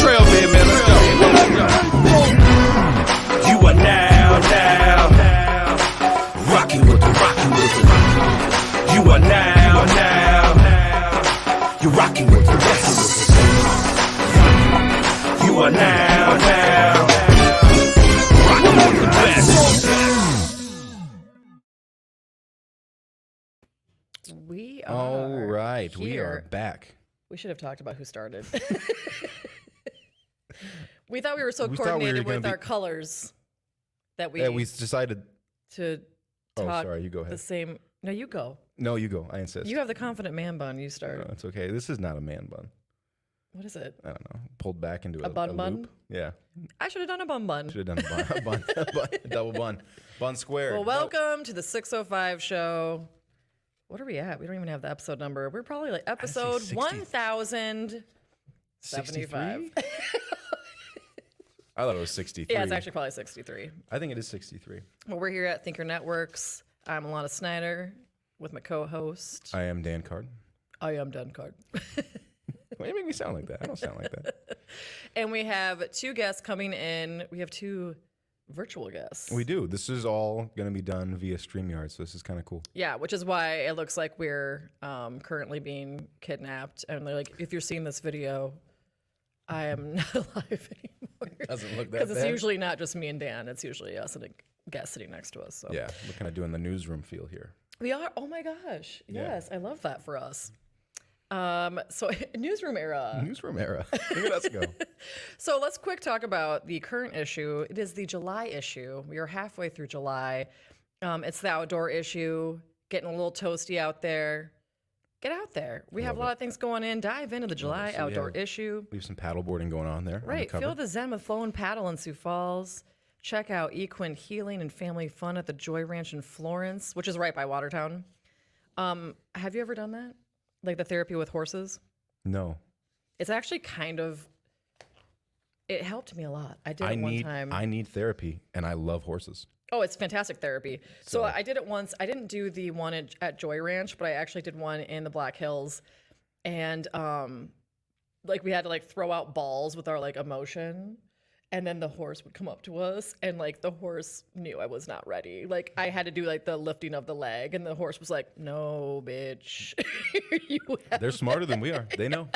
trail, baby, man. Let's go. You are now rocking with the rocking with the. You are now you're rocking with the best. You are now rocking with the best. We are all right. here. We are back. We should have talked about who started. We thought we were so coordinated with our colors that we decided to talk. Oh, sorry. You go ahead. The same. No, you go. No, you go. I insist. You have the confident man bun. You start. No, it's okay. This is not a man bun. What is it? I don't know. Pulled back into a bun bun. Loop. Yeah. I should have done a bun bun. Should have done a bun, a double bun, bun square. Well, welcome to the 605 show. What are we at? We don't even have the episode number. We're probably like episode 1075. I thought it was 63. Yeah, it's actually probably 63. I think it is 63. Well, we're here at Thinker Networks. I'm Alana Snyder with my co-host. I am Dan Card. I am Dan Card. Why do you make me sound like that? I don't sound like that. And we have two guests coming in. We have two virtual guests. We do. This is all going to be done via StreamYard, so this is kind of cool. Yeah, which is why it looks like we're currently being kidnapped. And they're like, if you're seeing this video, I am not alive anymore. It doesn't look that bad. Because it's usually not just me and Dan. It's usually us and a guest sitting next to us. So. Yeah, we're kind of doing the newsroom feel here. We are. Oh my gosh. Yes, Yeah. I love that for us. So newsroom era. Newsroom era. Look at us go. So let's quick talk about the current issue. It is the July issue. We are halfway through July. It's the outdoor issue, getting a little toasty out there. Get out there. We have a lot of things going in. Dive into the July outdoor issue. We have some paddleboarding going on there. Right. Feel the zen with flow and paddle in Sioux Falls. Check out Equine Healing and Family Fun at the Joy Ranch in Florence, which is right by Watertown. Have you ever done that? Like the therapy with horses? No. It's actually it helped me a lot. I did it one time. I need therapy, and I love horses. Oh, it's fantastic therapy. So I did it once. I didn't do the one at Joy Ranch, but I actually did one in the Black Hills. And like we had to like throw out balls with our like emotion. And then the horse would come up to us, and like the horse knew I was not ready. Like I had to do like the lifting of the leg, and the horse was like, "No, bitch." They're smarter than we are. They know.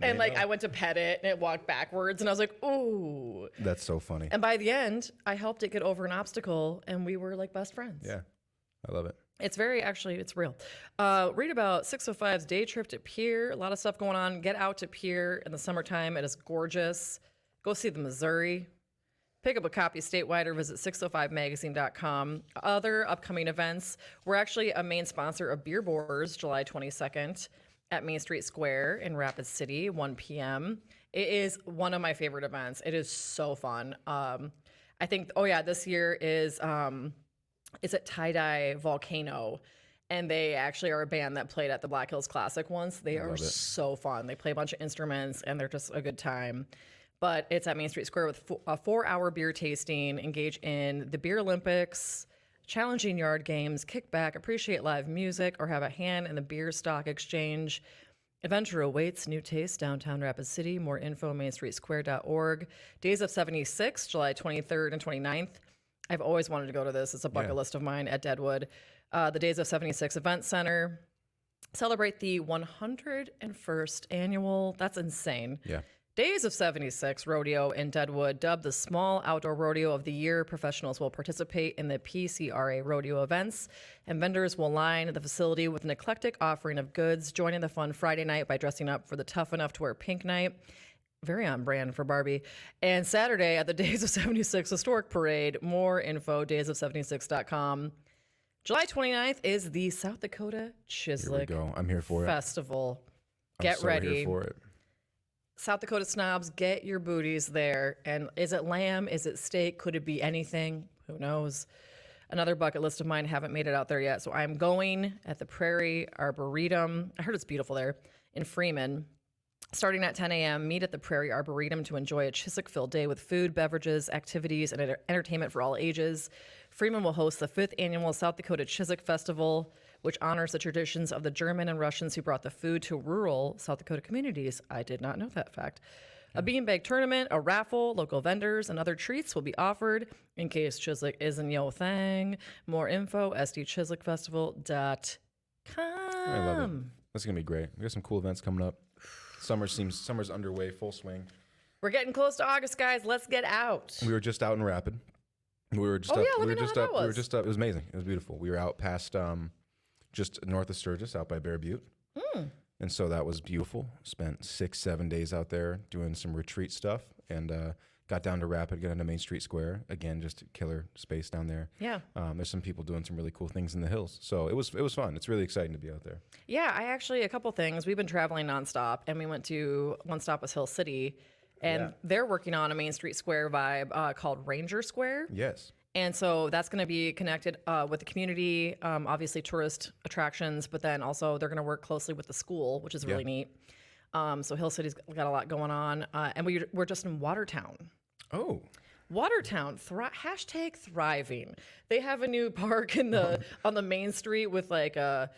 And like I went to pet it, and it walked backwards, and I was like, "Ooh." That's so funny. And by the end, I helped it get over an obstacle, and we were like best friends. Yeah, I love it. It's it's real. Read about 605's day trip to Pier. A lot of stuff going on. Get out to Pier in the summertime. It is gorgeous. Go see the Missouri. Pick up a copy statewide or visit 605magazine.com. Other upcoming events. We're actually a main sponsor of Beer Boars, July 22nd at Main Street Square in Rapid City, 1 p.m. It is one of my favorite events. It is so fun. I think, this year is it's at Tie-Dye Volcano. And they actually are a band that played at the Black Hills Classic once. They are so fun. They play a bunch of instruments, and they're just a good time. But it's at Main Street Square with a 4-hour beer tasting. Engage in the Beer Olympics, challenging yard games, kick back, appreciate live music, or have a hand in the beer stock exchange. Adventure awaits. New taste, downtown Rapid City. More info, mainstreetsquare.org. Days of 76, July 23rd and 29th. I've always wanted to go to this. It's a bucket list of mine at Deadwood. The Days of 76 Event Center. Celebrate the 101st annual. That's insane. Yeah. Days of 76 Rodeo in Deadwood, dubbed the Small Outdoor Rodeo of the Year. Professionals will participate in the PCRA rodeo events, and vendors will line the facility with an eclectic offering of goods. Joining the fun Friday night by dressing up for the Tough Enough to Wear Pink night. Very on brand for Barbie. And Saturday at the Days of 76 Historic Parade. More info, daysofseventy6.com. July 29th is the South Dakota Chislic Here we go. I'm here for Festival. I'm so ready. Here for it. South Dakota snobs, get your booties there. And is it lamb? Is it steak? Could it be anything? Who knows? Another bucket list of mine, haven't made it out there yet. So I'm going at the Prairie Arboretum. I heard it's beautiful there in Freeman. Starting at 10 a.m., meet at the Prairie Arboretum to enjoy a Chiswick-filled day with food, beverages, activities, and entertainment for all ages. Freeman will host the 5th annual South Dakota Chiswick Festival, which honors the traditions of the German and Russians who brought the food to rural South Dakota communities. I did not know that fact. A beanbag tournament, a raffle, local vendors, and other treats will be offered in case Chislik isn't your thing. More info, sdchislikfestival.com. I love it. That's going to be great. We got some cool events coming up. Summer's underway, full swing. We're getting close to August, guys. Let's get out. We were just out in Rapid. We were just Oh, up. yeah, let we me were know just how up. that We were was. just up. It was amazing. It was beautiful. We were out past just north of Sturgis, out by Bear Butte. And so that was beautiful. Spent 6-7 days out there doing some retreat stuff, and got down to Rapid, got into Main Street Square. Again, just killer space down there. Yeah. There's some people doing some really cool things in the hills. So it was fun. It's really exciting to be out there. Yeah, a couple things. We've been traveling nonstop, and we went to one stop was Hill City, and they're working on a Main Street Square vibe called Ranger Square. Yes. And so that's going to be connected with the community, obviously tourist attractions, but then also they're going to work closely with the school, which is really neat. So Hill City's got a lot going on. And we're just in Watertown. Oh. Watertown, hashtag thriving. They have a new park on the main street with like a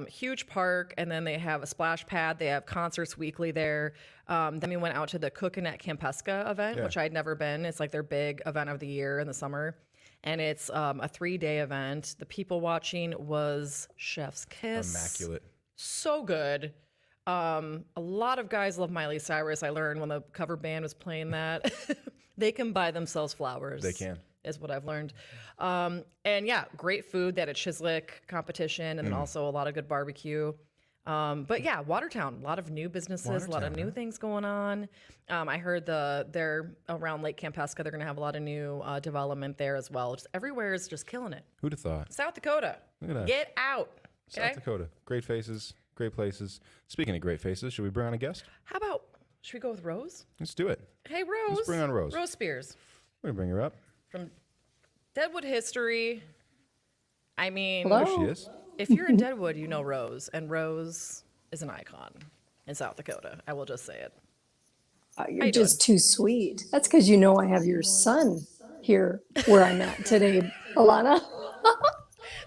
huge park, and then they have a splash pad. They have concerts weekly there. Then we went out to the Cookin' at Campesca event, which I'd never been. It's like their big event of the year in the summer. And it's a 3-day event. The people watching was Chef's Kiss. Immaculate. So good. A lot of guys love Miley Cyrus. I learned when the cover band was playing that. They can buy themselves flowers. They can. Is what I've learned. And yeah, great food. They had a Chislik competition, and then also a lot of good barbecue. But yeah, Watertown, a lot of new businesses, a lot of new things going on. I heard they're around Lake Campesca. They're going to have a lot of new development there as well. Just everywhere is just killing it. Who'd have thought? South Dakota, Look at that. get out. Okay? South Dakota. Great faces, great places. Speaking of great faces, should we bring on a guest? How about, should we go with Rose? Let's do it. Hey, Rose. Let's bring on Rose. Rose Speirs We're going to bring her up. from Deadwood history. I mean, There she is. if you're in Deadwood, you know Rose, and Rose is an icon in South Dakota. I will just say it. You're just too sweet. That's because you know I have your son here where I'm at today, Alana.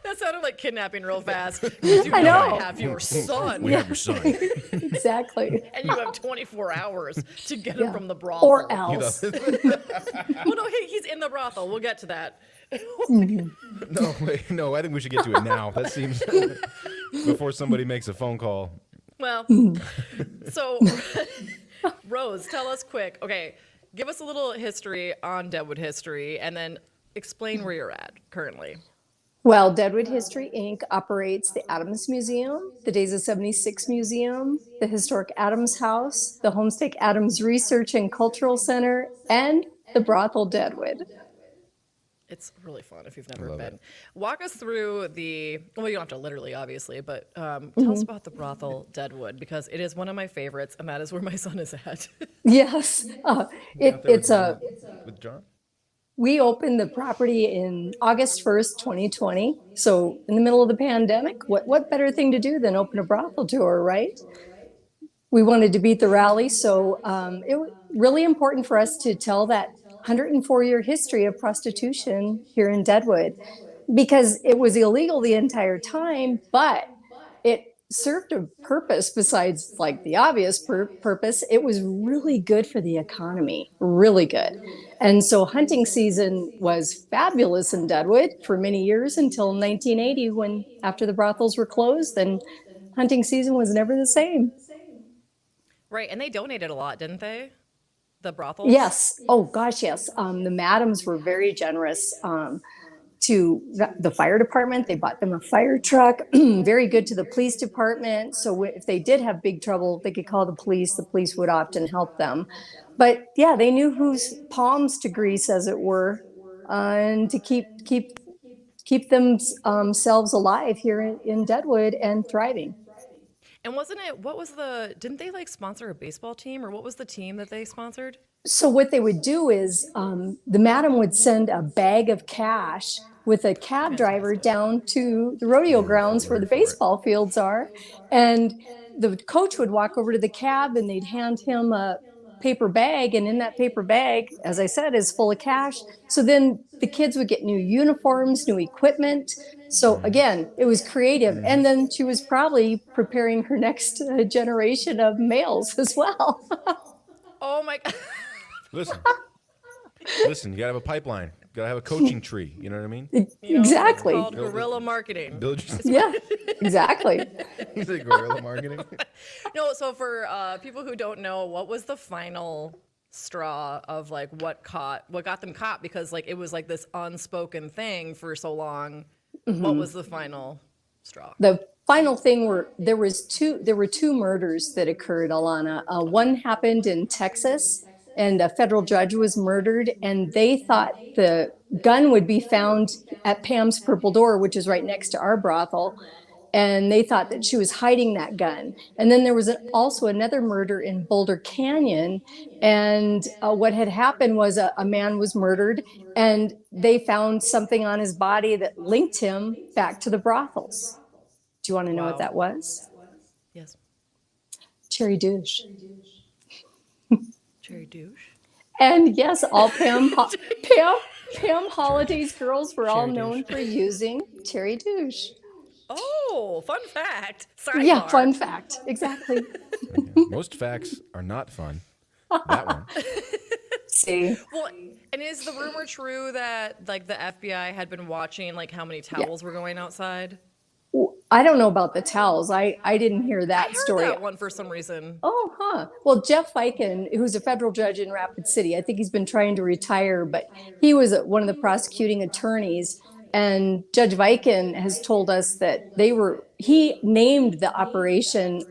That sounded like kidnapping real fast. 'Cause you I know know. I have your son, We have your son. Exactly. and you have 24 hours to get him from the brothel. Or else. Well, no, he's in the brothel. We'll get to that. No, wait, no, I think we should get to it now. That seems before somebody makes a phone call. Well, so Rose, tell us quick. Okay, give us a little history on Deadwood history, and then explain where you're at currently. Well, Deadwood History, Inc. operates the Adams Museum, the Days of 76 Museum, the Historic Adams House, the Homestake Adams Research and Cultural Center, and the Brothel Deadwood. It's really fun if you've never love been. Walk us through well, you don't have to literally, obviously, but tell Mm-hmm. us about the Brothel Deadwood, because it is one of my favorites, and that is where my son is at. Yes, it's a. With John? We opened the property in August 1st, 2020. So in the middle of the pandemic, what better thing to do than open a brothel tour, right? We wanted to beat the rally. So it was really important for us to tell that 104-year history of prostitution here in Deadwood, because it was illegal the entire time, but it served a purpose besides like the obvious purpose. It was really good for the economy, really good. And so hunting season was fabulous in Deadwood for many years until 1980, when after the brothels were closed, then hunting season was never the same. Right, and they donated a lot, didn't they? The brothels? Yes. Oh gosh, yes. The madams were very generous to the fire department. They bought them a fire truck. Very good to the police department. So if they did have big trouble, they could call the police. The police would often help them. But yeah, they knew whose palms to grease, as it were, and to keep themselves alive here in Deadwood and thriving. And didn't they like sponsor a baseball team, or what was the team that they sponsored? So what they would do is the madam would send a bag of cash with a cab driver down to the rodeo grounds where the baseball fields are. And the coach would walk over to the cab and they'd hand him a paper bag. And in that paper bag, as I said, is full of cash. So then the kids would get new uniforms, new equipment. So again, it was creative. And then she was probably preparing her next generation of males as well. Oh my God. Listen, listen. You gotta have a pipeline. You gotta have a coaching tree. You know what I mean? You know, Exactly. It's called guerrilla marketing. Build your Yeah, exactly. He's like guerrilla marketing. No, so for people who don't know, what was the final straw of like what got them caught? Because like it was like this unspoken thing for so long. What was the final straw? The final thing there were two murders that occurred, Alana. One happened in Texas, and a federal judge was murdered, and they thought the gun would be found at Pam's Purple Door, which is right next to our brothel. And they thought that she was hiding that gun. And then there was also another murder in Boulder Canyon. And what had happened was a man was murdered, and they found something on his body that linked him back to the brothels. Do you want to know what that was? Yes. Cherry douche. Cherry douche. And yes, all Pam Holiday's girls were all known for using cherry douche. Oh, fun fact. Sidebar. Yeah, fun fact. Exactly. Most facts are not fun. That one. See? Well, and is the rumor true that like the FBI had been watching like how many towels were going outside? I don't know about the towels. I didn't hear that I heard story. that one for some reason. Oh, huh. Well, Jeff Fiken, who's a federal judge in Rapid City, I think he's been trying to retire, but he was one of the prosecuting attorneys. And Judge Viken has told us that he named the Operation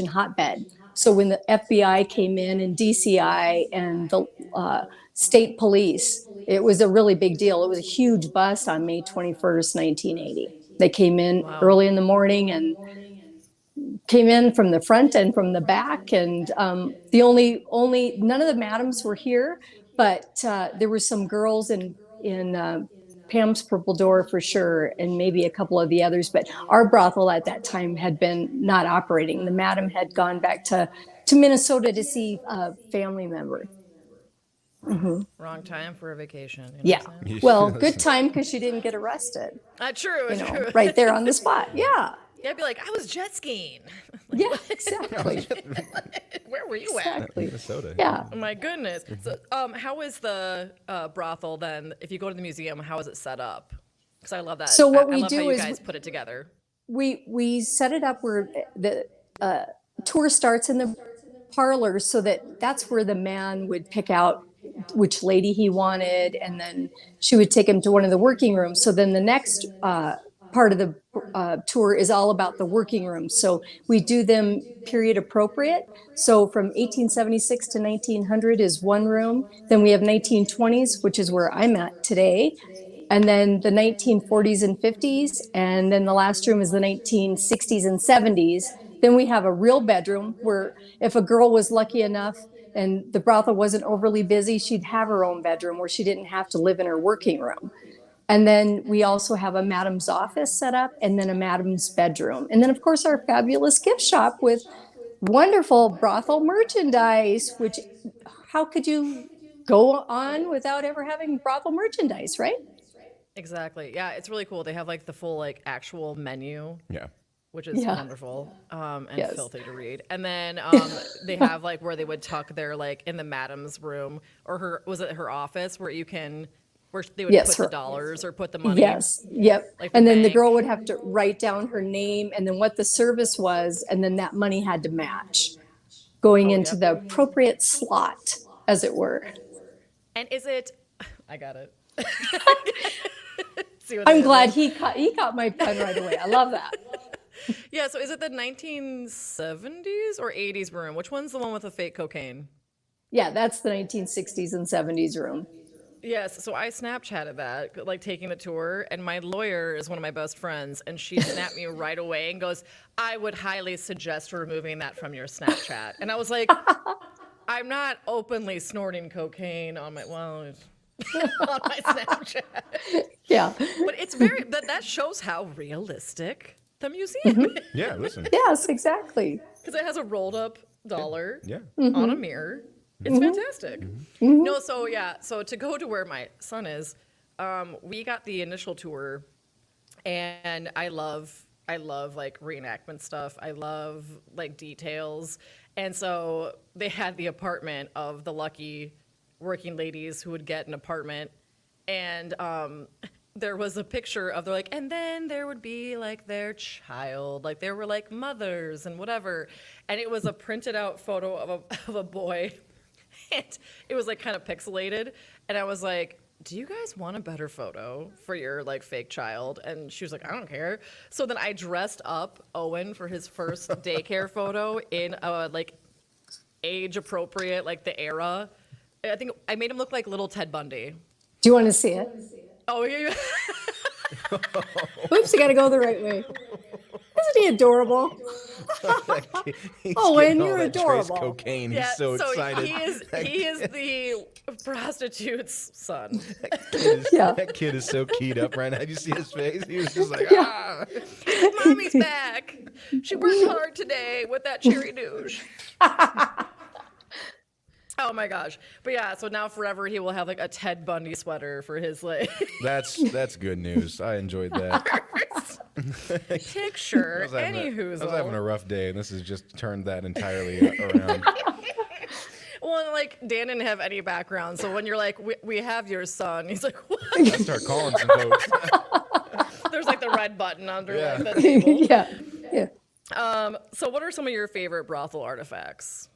Hotbed. So when the FBI came in and DCI and the state police, it was a really big deal. It was a huge bust on May 21st, 1980. They came in early in the morning and came in from the front and from the back. And the only none of the madams were here, but there were some girls in Pam's Purple Door for sure, and maybe a couple of the others. But our brothel at that time had been not operating. The madam had gone back to Minnesota to see a family member. Wrong time for a vacation. You know Yeah. what I'm saying? Well, good time because she didn't get arrested. True. True. Right there on the spot. Yeah. Yeah, I'd be like, I was jet skiing. Yeah, exactly. Where were you at? Exactly. Minnesota. Yeah. Oh my goodness. So, how is the brothel then? If you go to the museum, how is it set up? Because I love that. So what I we love do how you is guys put it together. We set it up where the tour starts in the parlor, so that's where the man would pick out which lady he wanted, and then she would take him to one of the working rooms. So then the next part of the tour is all about the working rooms. So we do them period appropriate. So from 1876 to 1900 is one room. Then we have 1920s, which is where I'm at today. And then the 1940s and 50s. And then the last room is the 1960s and 70s. Then we have a real bedroom where if a girl was lucky enough and the brothel wasn't overly busy, she'd have her own bedroom where she didn't have to live in her working room. And then we also have a madam's office set up, and then a madam's bedroom. And then, of course, our fabulous gift shop with wonderful brothel merchandise, which how could you go on without ever having brothel merchandise, right? Exactly. Yeah, it's really cool. They have like the full like actual menu. Yeah. Which is Yeah. wonderful and Yes. filthy to read. And then they have like where they would tuck their like in the madam's room or her office where they would Yes, put her- the dollars or put the money. Yes, yep. Like the And then the bank. girl would have to write down her name and then what the service was, and then that money had to match going into the appropriate slot, as it were. And is it? I got it. See what it I'm is. glad he caught my pun right away. I love that. Yeah. So is it the 1970s or 80s room? Which one's the one with the fake cocaine? Yeah, that's the 1960s and 70s room. Yes, so I Snapchatted that, like taking the tour, and my lawyer is one of my best friends, and she snapped me right away and goes, I would highly suggest removing that from your Snapchat. And I was like, I'm not openly snorting cocaine on my, on my Snapchat. Yeah. But it's that shows how realistic the museum is. Yeah, listen. Yes, exactly. Because it has a rolled up dollar Yeah. on a mirror. It's fantastic. No, so to go to where my son is, we got the initial tour, and I I love like reenactment stuff. I love like details. And so they had the apartment of the lucky working ladies who would get an apartment. And there was a picture of, they're like, and then there would be like their child, like they were like mothers and whatever. And it was a printed out photo of a boy. And it was like kind of pixelated. And I was like, do you guys want a better photo for your like fake child? And she was like, I don't care. So then I dressed up Owen for his first daycare photo in like age appropriate, like the era. I think I made him look like little Ted Bundy. Do you want to see it? Oh, yeah. Oops, you got to go the right way. Isn't he adorable? Owen, you're adorable. Cocaine. Yeah, He's so excited. He is the prostitute's son. That kid is so keyed up right now. Did you see his face? He was just like, ah. Mommy's back. She worked hard today with that cherry douche. Oh my gosh. But yeah, so now forever he will have like a Ted Bundy sweater for his like That's good news. I enjoyed that. picture. I was having a rough day, and this has just turned that entirely around. Well, like Dan didn't have any background, so when you're like, we have your son, he's like, what? I start calling some folks. There's like the red button under Yeah. like the table. Yeah. So what are some of your favorite brothel artifacts?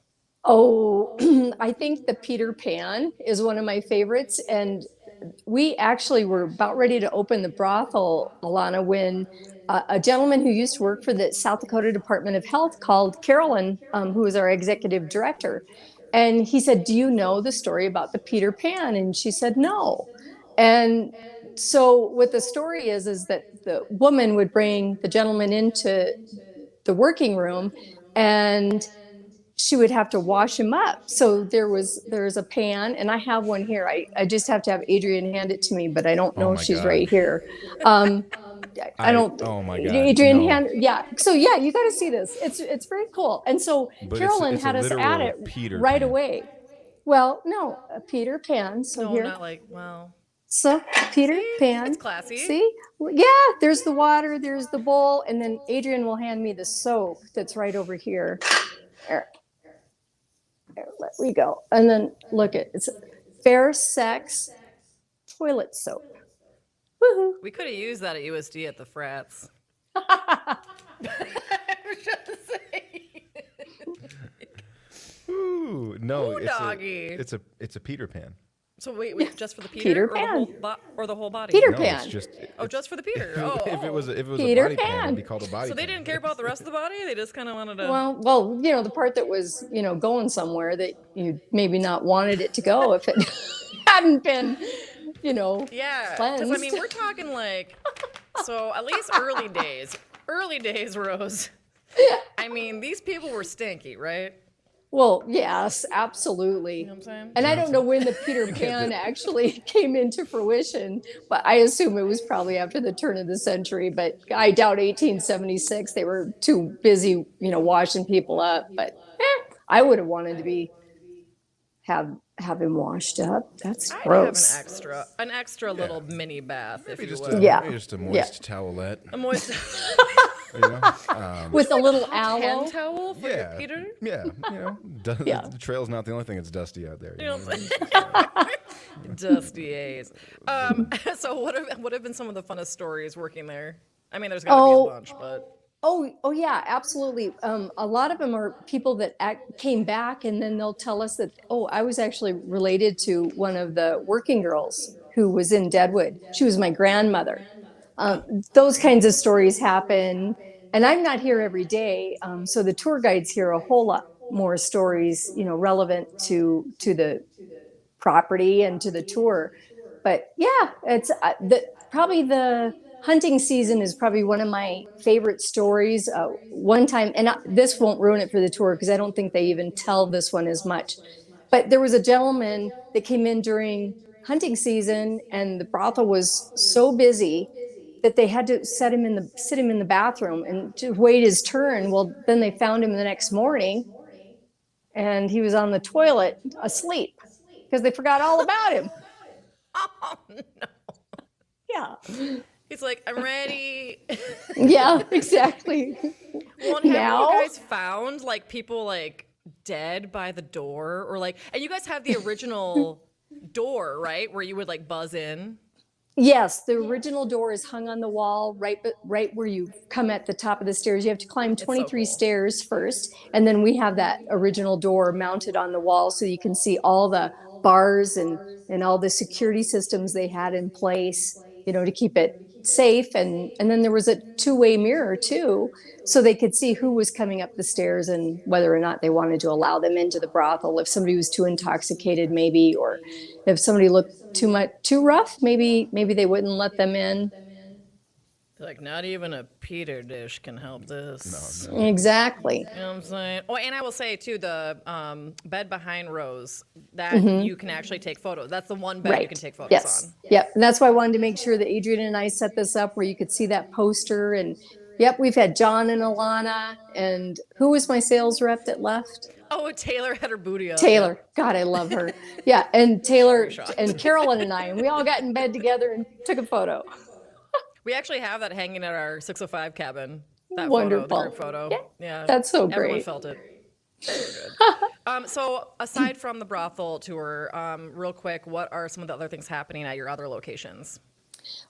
Oh, I think the Peter Pan is one of my favorites. And we actually were about ready to open the brothel, Alana, when a gentleman who used to work for the South Dakota Department of Health called Carolyn, who was our executive director. And he said, do you know the story about the Peter Pan? And she said, no. And so what the story is that the woman would bring the gentleman into the working room, and she would have to wash him up. So there's a pan, and I have one here. I just have to have Adrian hand it to me, but I don't know if she's God. right here. I don't. Oh my God. Adrian no. hand. Yeah. So yeah, you got to see this. It's very cool. And so But Carolyn it's had a us literal at it Peter right Pan. away. Well, no, a Peter Pan. So No, here. not like, well, So Peter Pan. it's classy. See? Yeah, there's the water, there's the bowl, and then Adrian will hand me the soap that's right over here. There, let we go. And then look it's Fair Sex toilet soap. Woohoo. We could have used that at USD at the frats. Ooh, no, Ooh, doggy. it's a Peter Pan. So wait, just for the Peter, Peter or Pan. or the whole body? Peter No, Pan. it's just Oh, just for the Peter. Oh, if it was a Peter body pan, Pan. it'd be called a body so they pan. didn't care about the rest of the body. They just kind of wanted to. Well, the part that was, going somewhere that you maybe not wanted it to go if it hadn't been, yeah, because I cleansed. mean we're talking like, so at least early days, Rose. I mean these people were stinky, right? Well, yes, absolutely. You know what I'm saying? And I don't know when the Peter Pan actually came into fruition, but I assume it was probably after the turn of the century. But I doubt 1876. They were too busy, washing people up. But I would have wanted to have him washed up. That's I'd gross. have an extra little mini bath, if Maybe you just would. Yeah. maybe just a moist towelette. A moist You know? With a little hand aloe. towel for your Yeah, Peter. yeah. Yeah. The trail's not the only thing that's dusty out there. You know what I'm saying? Dusty A's. So what have been some of the funnest stories working there? I mean, there's got to be a bunch, but Oh yeah, absolutely. A lot of them are people that came back, and then they'll tell us that, I was actually related to one of the working girls who was in Deadwood. She was my grandmother. Those kinds of stories happen, and I'm not here every day, so the tour guides hear a whole lot more stories, relevant to the property and to the tour. But yeah, it's probably the hunting season is probably one of my favorite stories. One time, and this won't ruin it for the tour because I don't think they even tell this one as much. But there was a gentleman that came in during hunting season, and the brothel was so busy that they had to sit him in the bathroom and to wait his turn. Well, then they found him the next morning, and he was on the toilet asleep because they forgot all about him. oh no. Yeah. He's like, I'm ready. Yeah, exactly. Well, and have Now? you guys found like people like dead by the door or like, and you guys have the original door, right? Where you would like buzz in. Yes, the original door is hung on the wall right where you come at the top of the stairs. You have to climb It's so 23 cool. stairs first, and then we have that original door mounted on the wall so you can see all the bars and all the security systems they had in place, to keep it safe. And then there was a two-way mirror too, so they could see who was coming up the stairs and whether or not they wanted to allow them into the brothel. If somebody was too intoxicated, maybe, or if somebody looked too rough, maybe they wouldn't let them in. Like, not even a Peter dish can help this. No. Exactly. You know what I'm saying? Oh, and I will say too, the bed behind Rose, that you can actually take photos. That's the one bed you can take photos Yes. on. Yep. And that's why I wanted to make sure that Adrian and I set this up where you could see that poster. And yep, we've had John and Alana. And who was my sales rep that left? Oh, Taylor had her booty up. Taylor. God, I love her. Yeah. And Taylor shocked. and Carolyn and I, and we all got in bed together and took a photo. We actually have that hanging at our 605 cabin. That Wonderful. photo, the group photo. Yeah. That's so Everyone great. felt it. So good. So aside from the brothel tour, real quick, what are some of the other things happening at your other locations?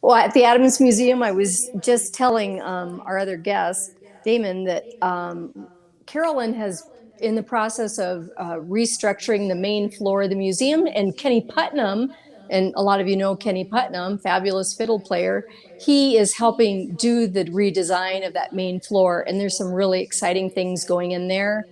Well, at the Adams Museum, I was just telling our other guest, Daymon, that Carolyn has in the process of restructuring the main floor of the museum, and Kenny Putnam, and a lot of you know Kenny Putnam, fabulous fiddle player, he is helping do the redesign of that main floor, and there's some really exciting things going in there.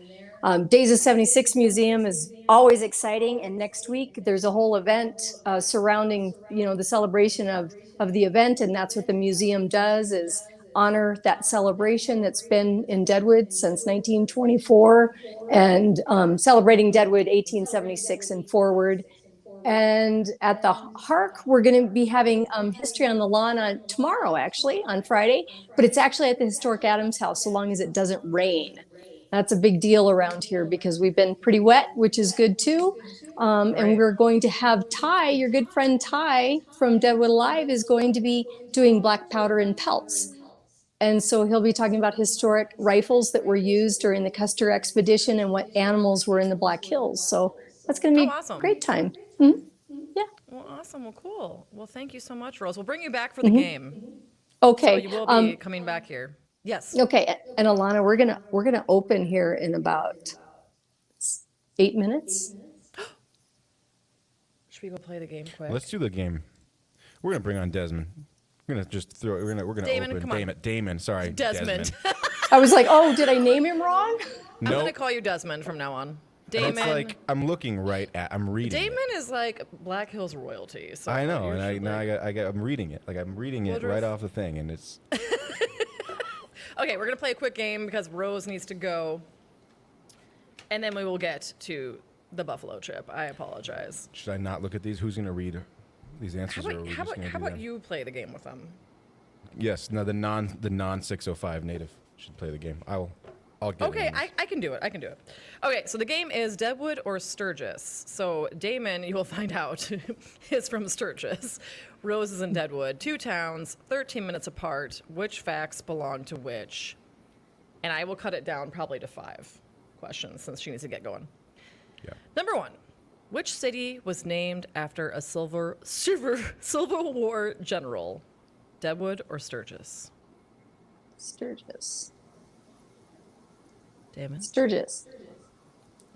Days of 76 Museum is always exciting, and next week there's a whole event surrounding, the celebration of the event, and that's what the museum does, is honor that celebration that's been in Deadwood since 1924, and celebrating Deadwood 1876 and forward. And at the Hark, we're going to be having History on the Lawn tomorrow, actually, on Friday. But it's actually at the Historic Adams House, so long as it doesn't rain. That's a big deal around here because we've been pretty wet, which is good too. And we're going to have Ty, your good friend Ty from Deadwood Live, is going to be doing black powder and pelts. And so he'll be talking about historic rifles that were used during the Custer expedition and what animals were in the Black Hills. So that's going to be awesome. a great time. Yeah. Well, awesome. Well, cool. Well, thank you so much, Rose. We'll bring you back for the game. Okay. So you will be coming back here. Yes. Okay. And Alana, we're gonna open here in about 8 minutes. Should we go play the game quick? Let's do the game. We're gonna bring on Desmond. We're gonna just throw. We're gonna Daymon, open come on. Daymon. Sorry, Desmond. I was like, oh, did I name him wrong? I'm going to Nope. call you Desmond from now on. And it's Daymon. like I'm looking right at. I'm reading. it. Daymon is like Black Hills royalty. So I know, you and I should, now like- I'm reading it. Like I'm reading it Woodruff. right off the thing, and it's. Okay, we're going to play a quick game because Rose needs to go. And then we will get to the Buffalo Chip. I apologize. Should I not look at these? Who's gonna read these answers? How or are we just gonna how do about them? you play the game with them? Yes. No, the non 605 native should play the game. I'll get. Okay, in on this. I can do it. I can do it. Okay, so the game is Deadwood or Sturgis. So Daymon, you will find out, is from Sturgis. Rose is in Deadwood. 2 towns, 13 minutes apart. Which facts belong to which? And I will cut it down probably to 5 questions since she needs to get going. Yeah. Number 1. Which city was named after a Civil War general? Deadwood or Sturgis? Sturgis. Daymon? Sturgis.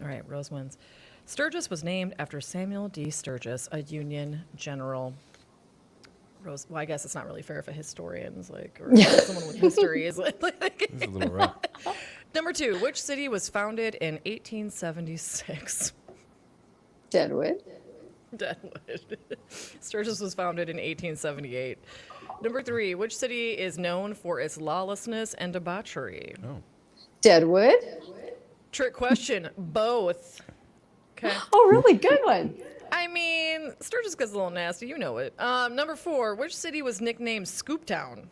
All right, Rose wins. Sturgis was named after Samuel D. Sturgis, a Union general. Rose, well, I guess it's not really fair if a historian's like, or someone with history is like. This is a little rough. Number 2, which city was founded in 1876? Deadwood. Deadwood. Sturgis was founded in 1878. Number 3, which city is known for its lawlessness and debauchery? Oh. Deadwood. Trick question, both. Okay. Oh, really good one. I mean, Sturgis gets a little nasty, you know it. Number 4, which city was nicknamed Scooptown?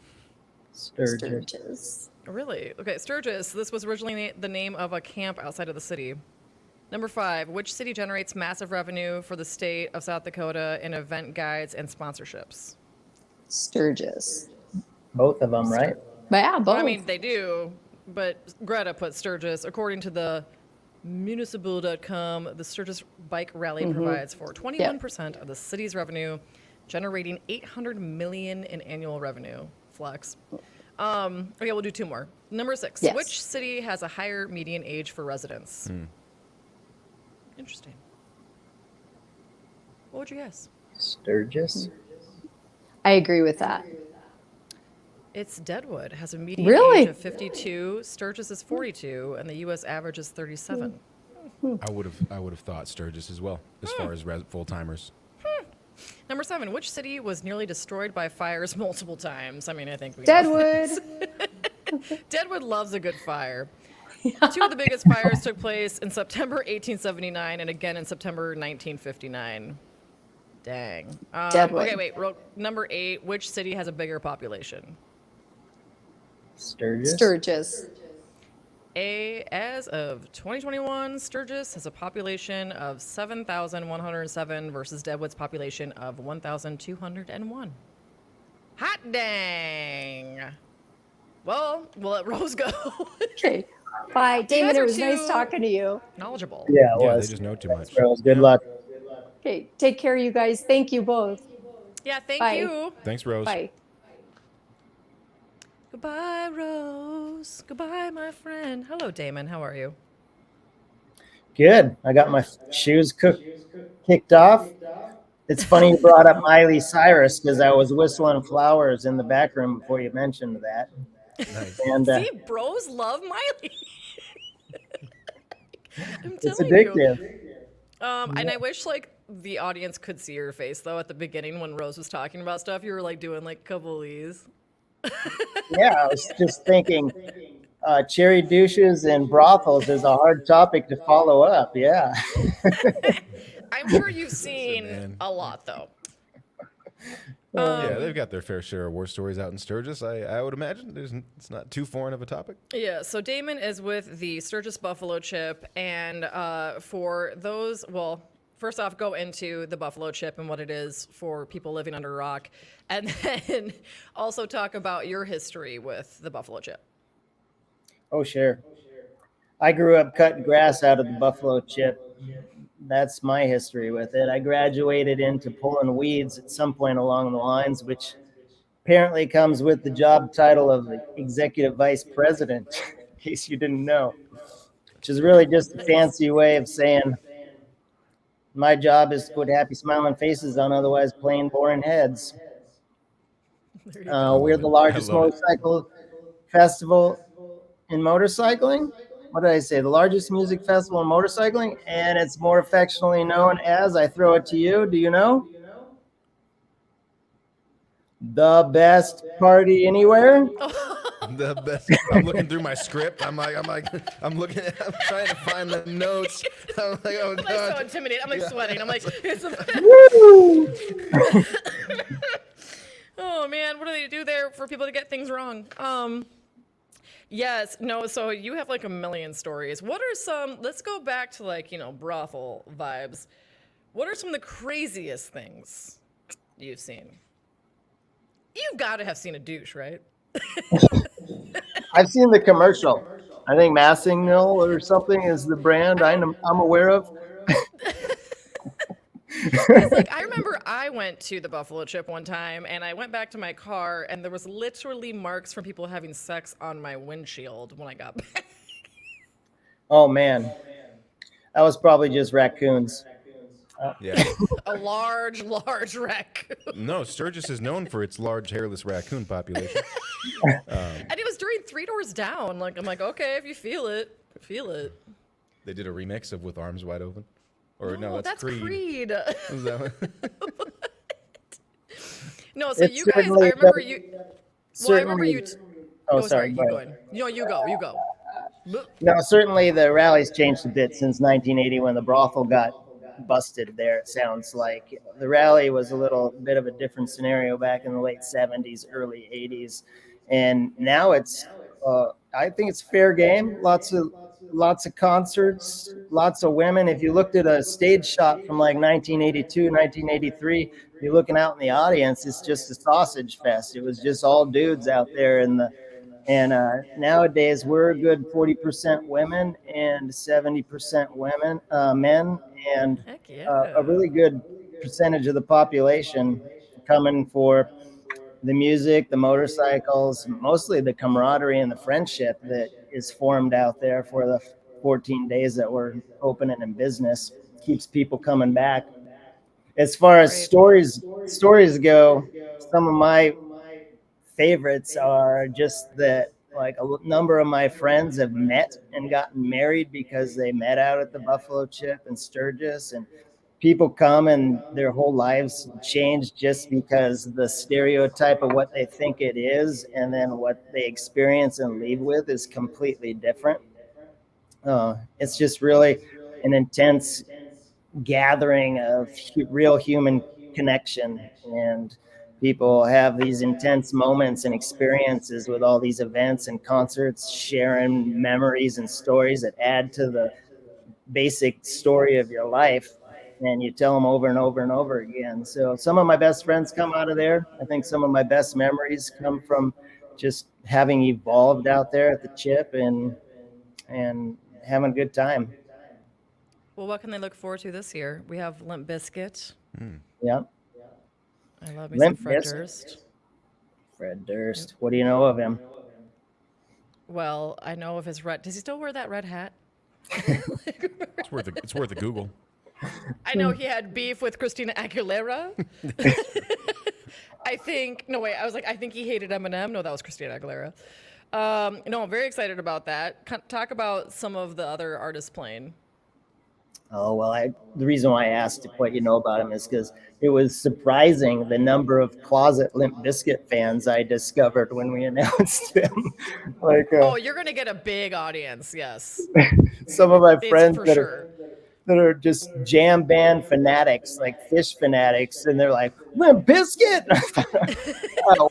Sturgis. Really? Okay, Sturgis. This was originally the name of a camp outside of the city. Number 5, which city generates massive revenue for the state of South Dakota in event guides and sponsorships? Sturgis. Both of them, right? But yeah, both. Well, I mean, they do, but Greta put Sturgis. According to the municipal.com, the Sturgis Bike Rally provides for 21% of the city's revenue, generating $800 million in annual revenue. Flex. Okay, we'll do two more. Number 6. Yes. Which city has a higher median age for residents? Interesting. What would you guess? Sturgis. I agree with that. It's Deadwood. Has a median Really? age of 52. Sturgis is 42, and the U.S. average is 37. I would have thought Sturgis as well, as far as full timers. Number 7. Which city was nearly destroyed by fires multiple times? I mean, I think we know Deadwood. this. Deadwood loves a good fire. 2 of the biggest fires took place in September 1879 and again in September 1959. Dang. Deadwood. Okay, wait. Number 8. Which city has a bigger population? Sturgis. Sturgis. As of 2021, Sturgis has a population of 7,107 versus Deadwood's population of 1,201. Hot dang. Well, we'll let Rose go. Okay. Bye. Daymon, guys it are was nice too- talking to you. Knowledgeable. Yeah, it Yeah, was. they just know too much. Rose, good luck. Okay. Take care, you guys. Thank you both. Yeah, thank Bye. you. Thanks, Rose. Bye. Goodbye, Rose. Goodbye, my friend. Hello, Daymon. How are you? Good. I got my shoes kicked off. It's funny you brought up Miley Cyrus because I was whistling Flowers in the back room before you mentioned that. Nice. And See, bros love Miley. I'm it's telling you. addictive. And I wish like the audience could see your face though at the beginning when Rose was talking about stuff. You were like doing like a couple of these. Yeah, I was just thinking cherry douches and brothels is a hard topic to follow up. Yeah. I'm sure you've seen man. a lot though. Yeah, they've got their fair share of war stories out in Sturgis. I would imagine it's not too foreign of a topic. Yeah, so Daymon is with the Sturgis Buffalo Chip, and for those, well, first off, go into the Buffalo Chip and what it is for people living under a rock, and then also talk about your history with the Buffalo Chip. Oh, sure. I grew up cutting grass out of the Buffalo Chip. That's my history with it. I graduated into pulling weeds at some point along the lines, which apparently comes with the job title of executive vice president, in case you didn't know, which is really just a fancy way of saying my job is to put happy smiling faces on otherwise plain boring heads. We're the largest motorcycle festival in motorcycling. What did I say? The largest music festival in motorcycling, and it's more affectionately known as, I throw it to you, do you know? The best party anywhere. The best. I'm looking through my script. I'm looking. I'm trying to find the notes. I'm like, oh I'm like so god. intimidated. I'm like sweating. I'm like, it's oh man, what do they do there for people to get things wrong? Yes, no, so you have like a million stories. What are some, let's go back to like, brothel vibes. What are some of the craziest things you've seen? You've got to have seen a douche, right? I've seen the commercial. I think Massingill or something is the brand I'm aware of. It's like, I remember I went to the Buffalo Chip one time and I went back to my car and there was literally marks from people having sex on my windshield when I got back. Oh man, that was probably just raccoons. Yeah. A large raccoon. No, Sturgis is known for its large hairless raccoon population. And it was during Three Doors Down. Like, I'm like, okay, if you feel it, feel it. They did a remix of With Arms Wide Open. Or no, Oh, that's Creed. Was that one? No, so It's you guys, I certainly- remember you. Well, I remember certainly- you. Oh, Sorry, sorry. you go go ahead. ahead. No, you go. You go. No, certainly the rally's changed a bit since 1980 when the brothel got busted there, it sounds like. The rally was a little bit of a different scenario back in the late 70s, early 80s. And now it's, I think it's fair game. Lots of lots of concerts, lots of women. If you looked at a stage shot from like 1982, 1983, you're looking out in the audience, it's just a sausage fest. It was just all dudes out there in the and nowadays we're a good 40% women and 70% women, men, and Heck a yeah. really good percentage of the population coming for the music, the motorcycles, mostly the camaraderie and the friendship that is formed out there for the 14 days that we're open and in business. Keeps people coming back. As far as Right. stories go, some of my favorites are just that like a number of my friends have met and gotten married because they met out at the Buffalo Chip and Sturgis, and people come and their whole lives change just because the stereotype of what they think it is and then what they experience and leave with is completely different. It's just really an intense gathering of real human connection, and people have these intense moments and experiences with all these events and concerts, sharing memories and stories that add to the basic story of your life, and you tell them over and over and over again. So some of my best friends come out of there. I think some of my best memories come from just having evolved out there at the Chip and having a good time. Well, what can they look forward to this year? We have Limp Bizkit. Yeah. I love me some Limp Fred Bizkit. Durst. Fred Durst. What do you know of him? Well, I know of his red. Does he still wear that red hat? It's worth a Google. I know he had beef with Christina Aguilera. I think. No, wait. I was like, I think he hated Eminem. No, that was Christina Aguilera. No, I'm very excited about that. Talk about some of the other artists playing. Oh, well, the reason why I asked what you know about him is because it was surprising the number of closet Limp Bizkit fans I discovered when we announced him. Like Oh, you're gonna get a big audience. Yes, some of my it's friends for that sure. are just jam band fanatics, like Fish fanatics, and they're like, Limp Bizkit?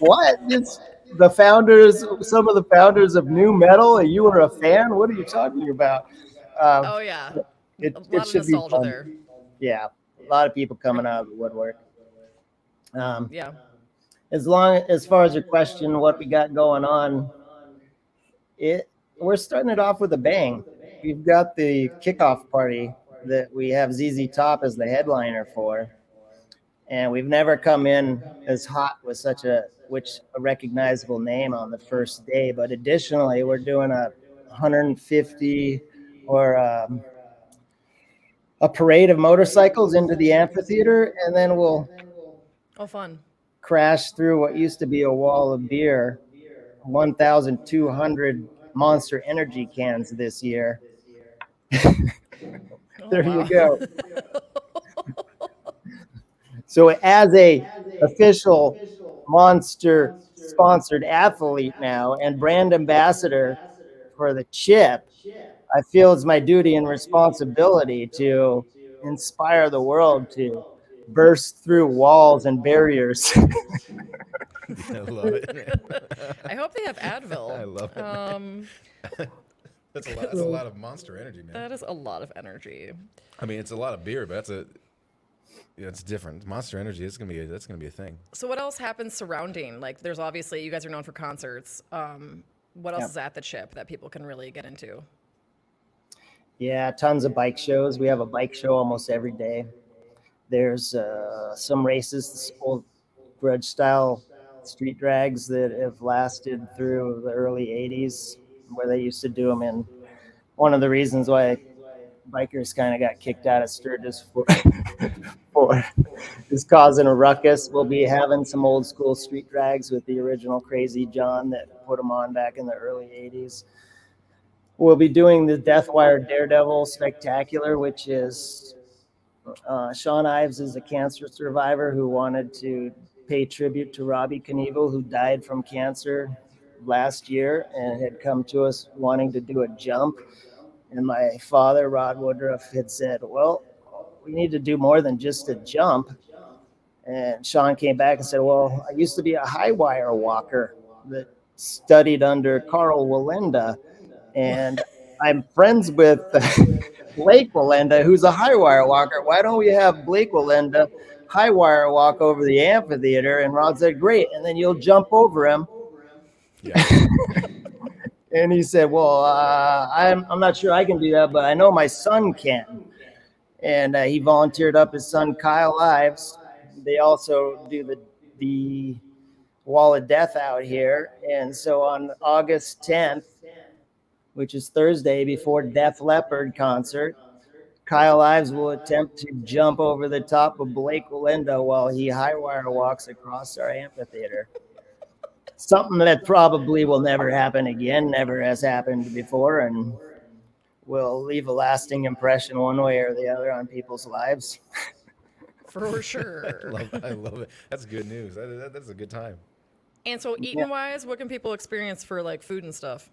What? It's the founders, some of the founders of new metal, and you were a fan? What are you talking about? Um, Oh yeah, a it lot of should be nostalgia fun. there. Yeah, a lot of people coming out of the woodwork. Um, Yeah. as far as your question, what we got going on, we're starting it off with a bang. We've got the kickoff party that we have ZZ Top as the headliner for, and we've never come in as hot with such a recognizable name on the first day. But additionally, we're doing a 150 or a parade of motorcycles into the amphitheater, and then we'll Oh, fun. crash through what used to be a wall of beer, 1,200 Monster Energy cans this year. Oh There you wow. go. So as a official Monster sponsored athlete now and brand ambassador for the Chip, I feel it's my duty and responsibility to inspire the world to burst through walls and barriers. I love it. I hope they have Advil. I love it. That's a lot of Monster Energy, man. That is a lot of energy. I mean, it's a lot of beer, but it's different. Monster Energy, that's gonna be a thing. So what else happens surrounding? Like, there's obviously you guys are known for concerts. What else Yep. is at the Chip that people can really get into? Yeah, tons of bike shows. We have a bike show almost every day. There's some races, old grudge style street drags that have lasted through the early 80s, where they used to do them in. One of the reasons why bikers kind of got kicked out of Sturgis for is causing a ruckus. We'll be having some old school street drags with the original Crazy John that put them on back in the early 80s. We'll be doing the Deathwire Daredevil Spectacular, which is Sean Ives is a cancer survivor who wanted to pay tribute to Robbie Knievel, who died from cancer last year and had come to us wanting to do a jump. And my father, Rod Woodruff, had said, well, we need to do more than just a jump. And Sean came back and said, well, I used to be a high wire walker that studied under Carl Walenda. And I'm friends with Blake Walenda, who's a high wire walker. Why don't we have Blake Walenda high wire walk over the amphitheater? And Rod said, great. And then you'll jump over him. Yeah. And he said, well, I'm not sure I can do that, but I know my son can. And he volunteered up his son, Kyle Ives. They also do the Wall of Death out here. And so on August 10th, which is Thursday before Def Leppard concert, Kyle Ives will attempt to jump over the top of Blake Walenda while he high wire walks across our amphitheater. Something that probably will never happen again, never has happened before, and will leave a lasting impression one way or the other on people's lives. For sure. I love it. That's good news. That's a good time. And so eating wise, what can people experience for like food and stuff?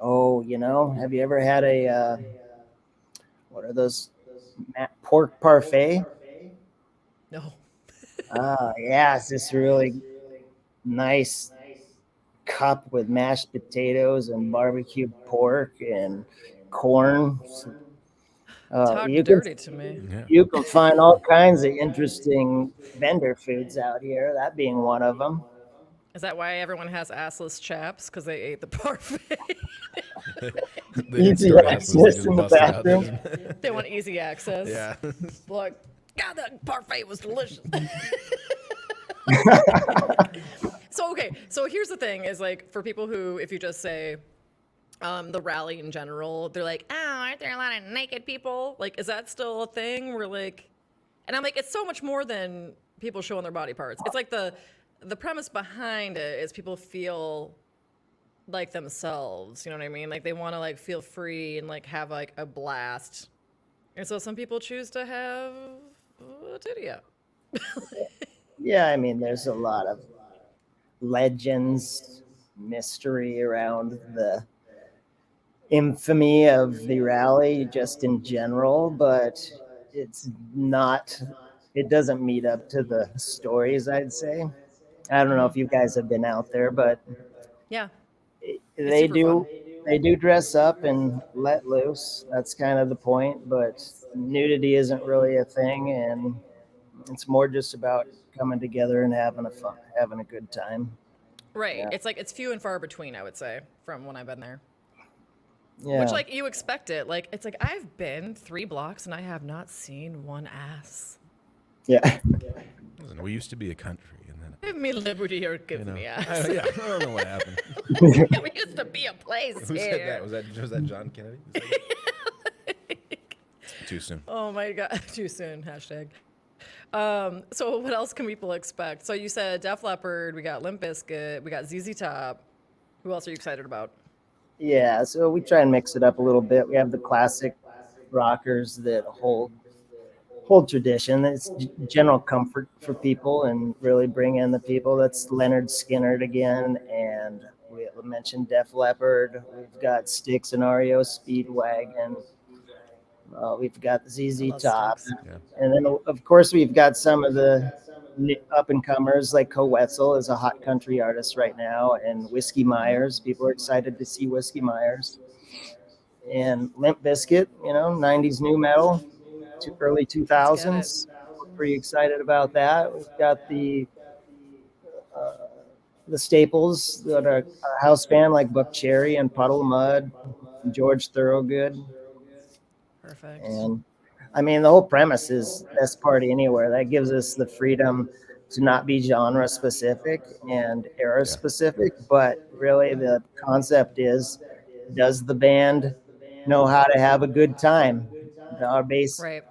Oh, have you ever had a, what are those, pork parfait? No. Yeah, it's this really nice cup with mashed potatoes and barbecued pork and corn. Talk dirty to me. Yeah. You can find all kinds of interesting vendor foods out here, that being one of them. Is that why everyone has assless chaps? Because they ate the parfait. They didn't Easy start assless, they access just in the busted out. bathroom. They want easy access. Yeah. Like, God, that parfait was delicious. So here's the thing is like for people who, if you just say the rally in general, they're like, oh, aren't there a lot of naked people? Like, is that still a thing? We're like, and I'm like, it's so much more than people showing their body parts. It's like the premise behind it is people feel like themselves, you know what I mean? Like they want to like feel free and like have like a blast. And so some people choose to have a titty out. Yeah, I mean, there's a lot of legends, mystery around the infamy of the rally just in general, but it doesn't meet up to the stories, I'd say. I don't know if you guys have been out there, but Yeah. they super do fun. they do dress up and let loose. That's kind of the point, but nudity isn't really a thing, and it's more just about coming together and having a good time. Right. Yeah. It's like it's few and far between, I would say, from when I've been there. Yeah. Which like you expect it. Like it's like I've been 3 blocks and I have not seen one ass. Yeah. Listen, we used to be a country, and then Give me liberty or give me ass. I don't know what happened. We used to be a place Who here. said that? Was that John Kennedy? Who said that? Too soon. Oh my god, too soon. Hashtag. So what else can people expect? So you said Def Leppard, we got Limp Bizkit, we got ZZ Top. Who else are you excited about? Yeah, so we try and mix it up a little bit. We have the classic rockers that hold tradition. It's general comfort for people and really bring in the people. That's Leonard Skinner again, and we mentioned Def Leppard. We've got Styx and REO Speedwagon. We've got the ZZ Top, Yeah. and then of course we've got some of the up and comers like Co Wetzel is a hot country artist right now, and Whiskey Myers. People are excited to see Whiskey Myers, and Limp Bizkit. 90s new metal, early 2000s. We're pretty excited about that. We've got the staples that are a house band like Buck Cherry and Puddle of Mud, George Thorogood. Perfect. And I mean, the whole premise is best party anywhere. That gives us the freedom to not be genre specific and era specific, but really the concept is, does the band know how to have a good time? Our base Right.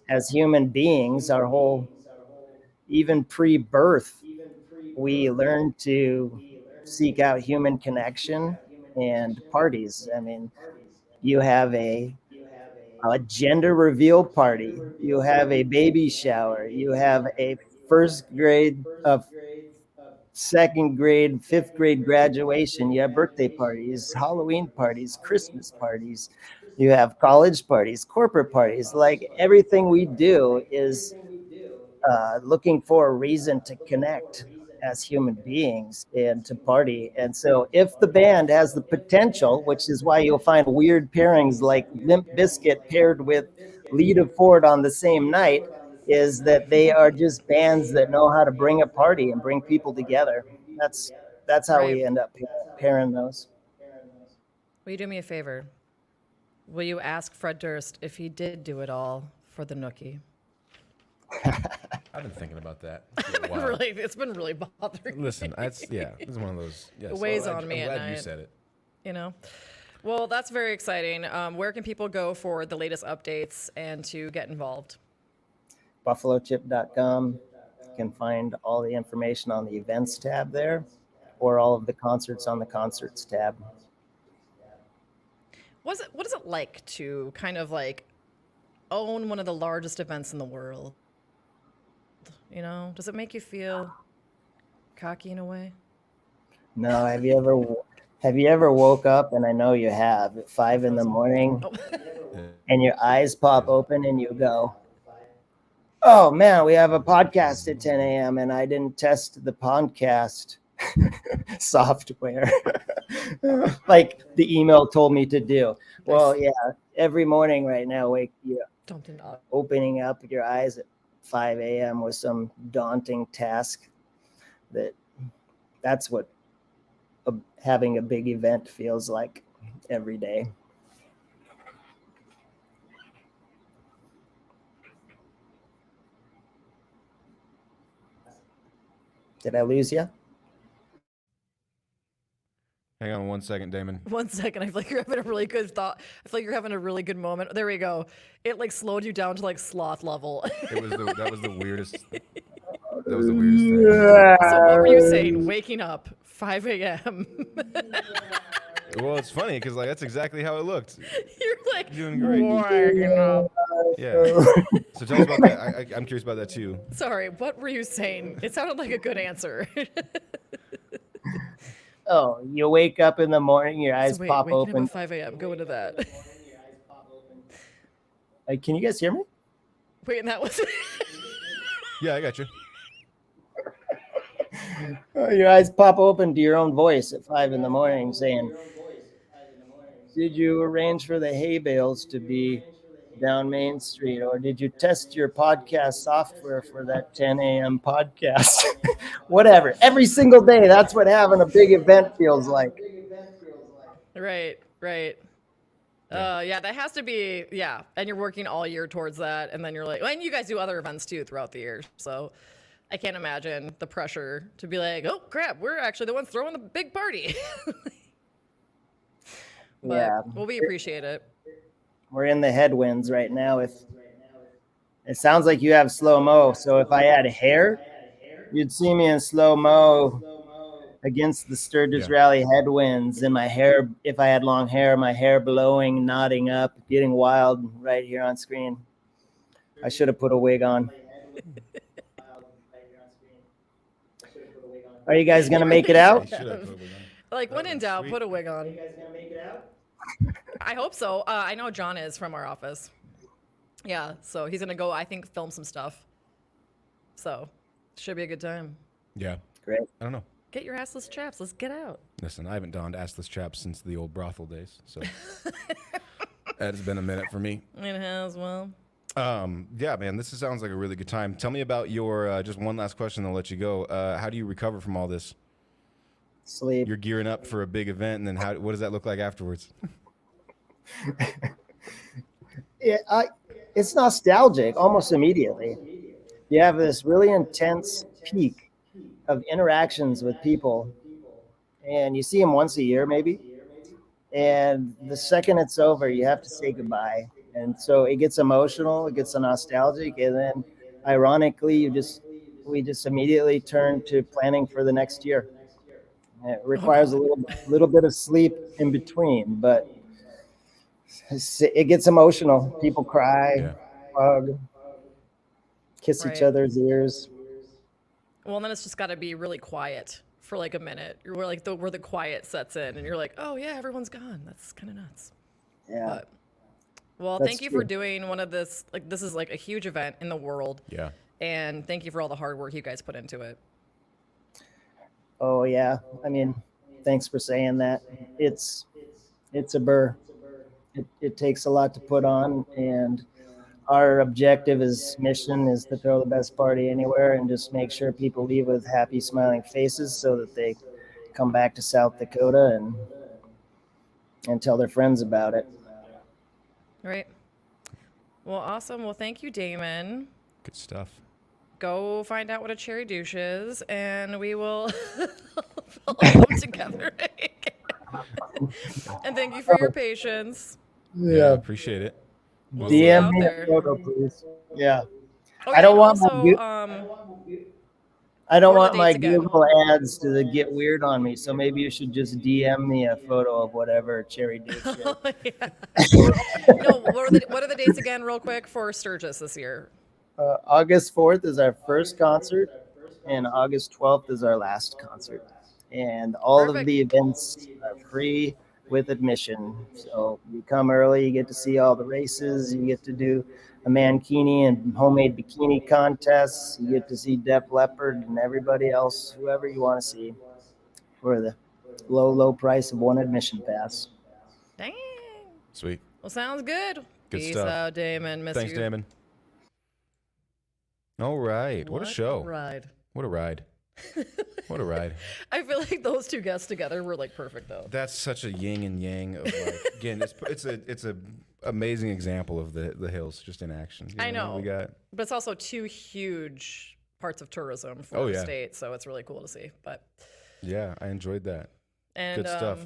as human beings, our whole, even pre-birth, we learn to seek out human connection and parties. I mean, you have a gender reveal party, you have a baby shower, you have a first grade, second grade, fifth grade graduation, you have birthday parties, Halloween parties, Christmas parties, you have college parties, corporate parties. Like everything we do is looking for a reason to connect. as human beings and to party. And so if the band has the potential, which is why you'll find weird pairings like Limp Bizkit paired with Lita Ford on the same night, is that they are just bands that know how to bring a party and bring people together. That's how Right. we end up pairing those. Will you do me a favor? Will you ask Fred Durst if he did do it all for the Nookie? I've been thinking about that. It's been really bothering Listen, this is one of those. Yes, It weighs on me I'm at glad you night. said it. you know. Well, that's very exciting. Where can people go for the latest updates and to get involved? BuffaloChip.com. You can find all the information on the events tab there, or all of the concerts on the concerts tab. What is it like to kind of like own one of the largest events in the world? You know, does it make you feel cocky in a way? No, have you ever woke up, and I know you have, at 5 a.m. and your eyes pop open and you go, "Oh man, we have a podcast at 10 a.m. and I didn't test the podcast software like the email told me to do." Well, yeah, every morning right now, opening up your eyes at 5 a.m. with some daunting task. That's what having a big event feels like every day. Did I lose you? Hang on 1 second, Daymon. 1 second. I feel like you're having a really good thought. I feel like you're having a really good moment. There we go. It like slowed you down to like sloth level. That was the weirdest. That was the weirdest thing. So what were you saying? Waking up 5 a.m. Well, it's funny because like that's exactly how it looked. You're like Doing great. waking up. Yeah. So tell us about that. I'm curious about that too. Sorry, what were you saying? It sounded like a good answer. Oh, you wake up in the morning, your eyes pop waking open. up at 5 a.m. Go into that. Can you guys hear me? Wait, and that was Yeah, I got you. Your eyes pop open to your own voice at 5 a.m. saying, "Did you arrange for the hay bales to be down Main Street, or did you test your podcast software for that 10 a.m. podcast?" Whatever. Every single day, that's what having a big event feels like. right. Yeah, that has to be, yeah. And you're working all year towards that. And then you're like, and you guys do other events too throughout the year. So I can't imagine the pressure to be like, oh crap, we're actually the ones throwing the big party. But, Yeah. well, we appreciate it. We're in the headwinds right now. It sounds like you have slow-mo. So if I had hair, you'd see me in slow-mo against the Sturgis Rally headwinds, and my hair, if I had long hair, my hair blowing, nodding up, getting wild right here on screen. I should have put a wig on. Are you guys going to make it out? Should have put a wig on. Like, when in doubt, sweet. put a wig on. I hope so. I know John is from our office. Yeah, so he's going to go, I think, film some stuff. So, should be a good time. Yeah. Great. I don't know. Get your assless chaps. Let's get out. Listen, I haven't donned assless chaps since the old brothel days, so that's been a minute for me. It has, well. Yeah, man, this sounds like a really good time. Tell me about your, just one last question, I'll let you go. How do you recover from all this? Sleep. You're gearing up for a big event, and then what does that look like afterwards? It's nostalgic almost immediately. You have this really intense peak of interactions with people, and you see them once a year maybe, and the second it's over, you have to say goodbye. And so it gets emotional, it gets nostalgic, and then ironically we just immediately turn to planning for the next year. It requires a little bit of sleep in between, but it gets emotional. People cry, hug, kiss each other's ears. Well, then it's just got to be really quiet for like a minute. You're like where the quiet sets in, and you're like, oh yeah, everyone's gone. That's kind of nuts. Yeah. But, well, That's thank you true. for doing one of this. Like, this is like a huge event in the world. Yeah. And thank you for all the hard work you guys put into it. Oh yeah. I mean, thanks for saying that. It's it's a burr. It takes a lot to put on, and our objective as mission is to throw the best party anywhere and just make sure people leave with happy, smiling faces, so that they come back to South Dakota and tell their friends about it. Right. Well, awesome. Well, thank you, Daymon. Good stuff. Go find out what a cherry douche is, and we will fill them together. And thank you for your patience. Yeah, appreciate it. We'll see you DM out me there. a photo, please. Yeah. Oh, I yeah, don't and want my also, I don't what are the want my dates again? Google ads to get weird on me, so maybe you should just DM me a photo of whatever cherry douche is. Yeah. No, what are the dates again, real quick, for Sturgis this year? August 4th is our first concert, and August 12th is our last concert. And all of Perfect. the events are free with admission. So you come early, you get to see all the races, you get to do a mankini and homemade bikini contests, you get to see Def Leppard and everybody else, whoever you want to see, for the low, low price of one admission pass. Dang. Sweet. Well, sounds good. Good Peace stuff. out, Daymon. Miss Thanks, you. Damon. All right. What a show. Ride. What a ride. What a ride. I feel like those two guests together were like perfect, though. That's such a yin and yang of like, again, it's a amazing example of the hills just in action. You I know. We got, But it's also two huge parts of tourism for Oh, the yeah. state, so it's really cool to see. But yeah, I enjoyed that. and Good stuff.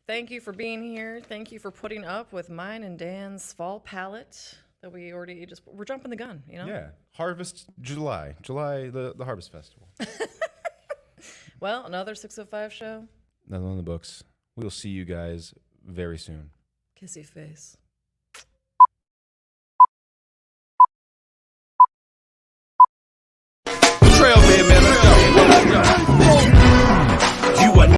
thank you for being here. Thank you for putting up with mine and Dan's fall palette that we're jumping the gun, you know? Yeah. Harvest July, the Harvest Festival. Well, another 605 show. Nothing on the books. We'll see you guys very soon. Kissy face.